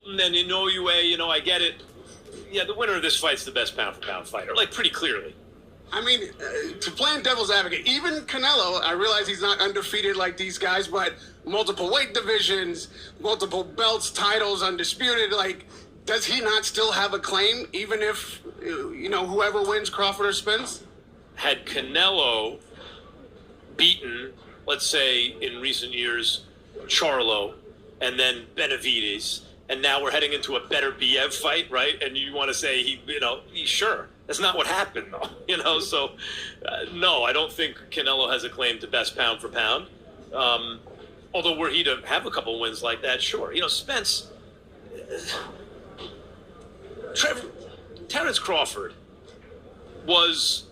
And then in OUA, I get it. Yeah, the winner of this fight's the best pound-for-pound fighter, like pretty clearly. I mean, to play in devil's advocate, even Canelo, I realize he's not undefeated like these guys, but multiple weight divisions, multiple belts, titles, undisputed. Like, does he not still have a claim, even if, whoever wins, Crawford or Spence? Had Canelo beaten, let's say, in recent years, Charlo, and then Benavides, and now we're heading into a better BF fight, right? And you want to say he's sure. That's not what happened, though, So, no, I don't think Canelo has a claim to best pound for pound. Although were he to have a couple wins like that, sure. Spence, Terence Crawford was,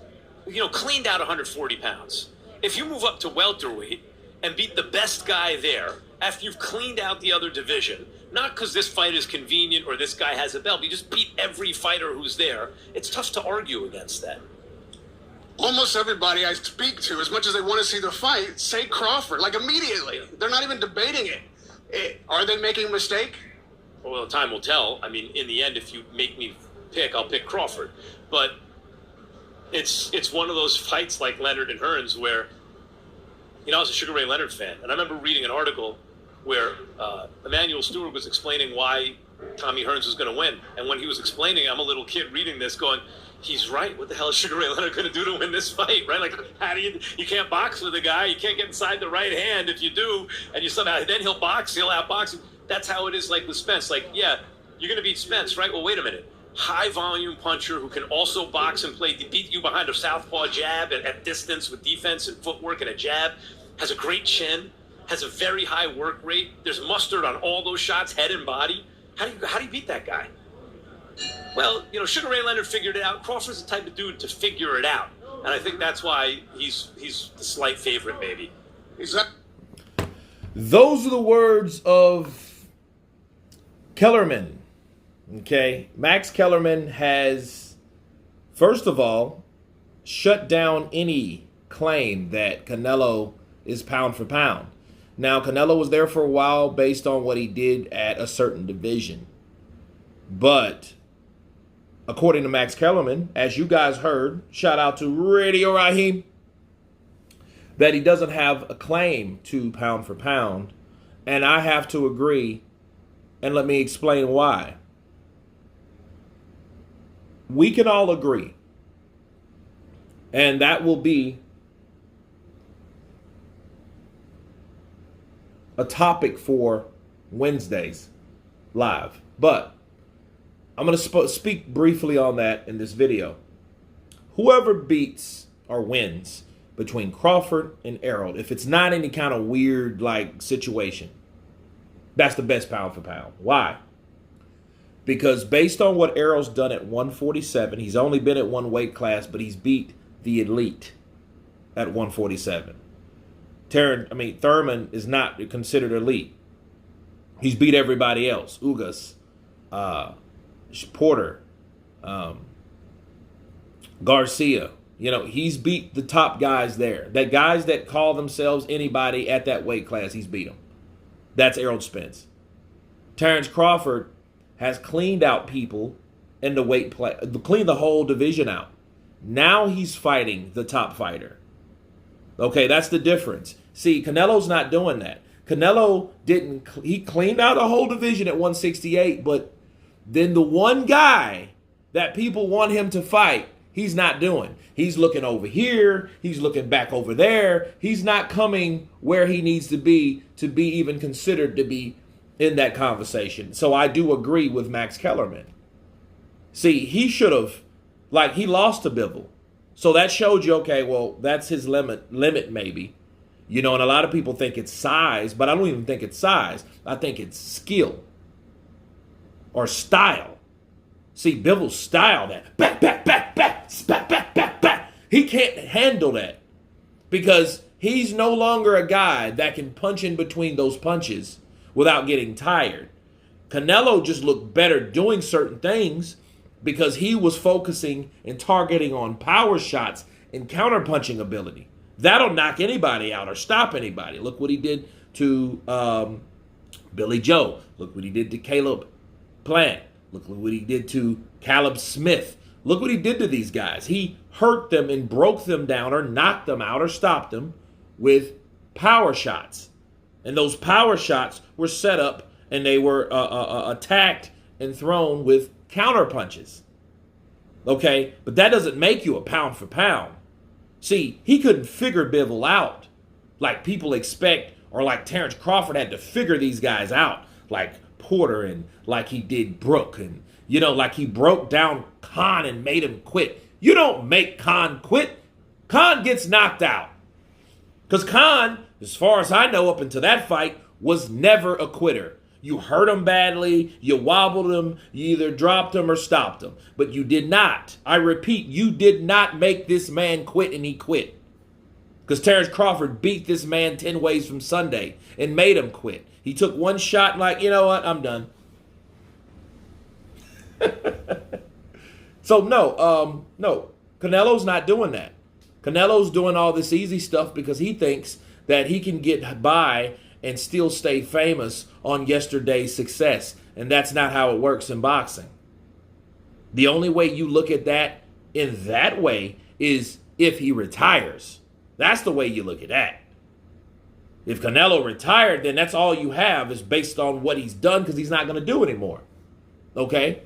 cleaned out 140 pounds. If you move up to welterweight and beat the best guy there after you've cleaned out the other division, not because this fight is convenient or this guy has a belt, but you just beat every fighter who's there, it's tough to argue against that. Almost everybody I speak to, as much as they want to see the fight, say Crawford, like immediately. They're not even debating it. Are they making a mistake? Well, time will tell. I mean, in the end, if you make me pick, I'll pick Crawford. But it's one of those fights like Leonard and Hearns where, I was a Sugar Ray Leonard fan, and I remember reading an article where Emmanuel Stewart was explaining why Tommy Hearns was going to win. And when he was explaining, I'm a little kid reading this going, he's right. What the hell is Sugar Ray Leonard going to do to win this fight, right? Like, how do you can't box with a guy. You can't get inside the right hand. If you do, and you somehow, then he'll outbox you. That's how it is like with Spence. Like, yeah, you're going to beat Spence, right? Well, wait a minute. High volume puncher who can also box and beat you behind a southpaw jab at distance with defense and footwork and a jab, has a great chin, has a very high work rate. There's mustard on all those shots, head and body. How do you beat that guy? Well, Sugar Ray Leonard figured it out. Crawford's the type of dude to figure it out. And I think that's why he's the slight favorite, maybe. Those are the words of Kellerman. Okay? Max Kellerman has, first of all, shut down any claim that Canelo is pound for pound. Now, Canelo was there for a while based on what he did at a certain division. But according to Max Kellerman, as you guys heard, shout out to Radio Raheem, that he doesn't have a claim to pound for pound. And I have to agree, and let me explain why. We can all agree, and that will be a topic for Wednesdays live. But I'm going to speak briefly on that in this video. Whoever beats or wins between Crawford and Errol, if it's not any kind of weird situation, that's the best pound for pound. Why? Because based on what Errol's done at 147, he's only been at one weight class, but he's beat the elite at 147. Thurman is not considered elite. He's beat everybody else. Ugas, Porter, Garcia. He's beat the top guys there. That guys that call themselves anybody at that weight class, he's beat them. That's Errol Spence. Terence Crawford has cleaned out people in the weight class, cleaned the whole division out. Now he's fighting the top fighter. Okay, that's the difference. See, Canelo's not doing that. Canelo he cleaned out a whole division at 168, but then the one guy that people want him to fight, he's not doing. He's looking over here. He's looking back over there. He's not coming where he needs to be even considered to be in that conversation. So I do agree with Max Kellerman. See, he should have, he lost to Bivol. So that showed you, okay, well, that's his limit maybe. And a lot of people think it's size, but I don't even think it's size. I think it's skill or style. See, Bivol's style, that back. He can't handle that because he's no longer a guy that can punch in between those punches without getting tired. Canelo just looked better doing certain things because he was focusing and targeting on power shots and counterpunching ability. That'll knock anybody out or stop anybody. Look what he did to Billy Joe. Look what he did to Caleb Plant. Look what he did to Caleb Smith. Look what he did to these guys. He hurt them and broke them down or knocked them out or stopped them with power shots. And those power shots were set up and they were attacked and thrown with counter punches. Okay? But that doesn't make you a pound for pound. See, he couldn't figure Bivol out like people expect, or like Terrence Crawford had to figure these guys out, like Porter and like he did Brook, and, you know, like he broke down Khan and made him quit. You don't make Khan quit. Khan gets knocked out. Because Khan, as far as I know, up until that fight, was never a quitter. You hurt him badly, you wobbled him, you either dropped him or stopped him. But you did not, I repeat, you did not make this man quit, and he quit. Because Terrence Crawford beat this man 10 ways from Sunday and made him quit. He took one shot and like, you know what, I'm done. So no, Canelo's not doing that. Canelo's doing all this easy stuff because he thinks that he can get by and still stay famous on yesterday's success. And that's not how it works in boxing. The only way you look at that in that way is if he retires. That's the way you look at that. If Canelo retired, then that's all you have is based on what he's done because he's not going to do anymore. Okay?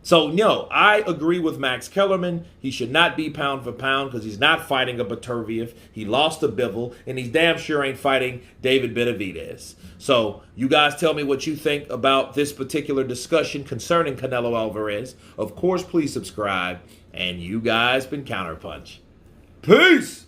So, no, I agree with Max Kellerman. He should not be pound for pound because he's not fighting a Beterbiev. He lost to Bivol, and he's damn sure ain't fighting David Benavidez. So, you guys tell me what you think about this particular discussion concerning Canelo Alverez. Of course, please subscribe. And you guys been Counterpunch. Peace!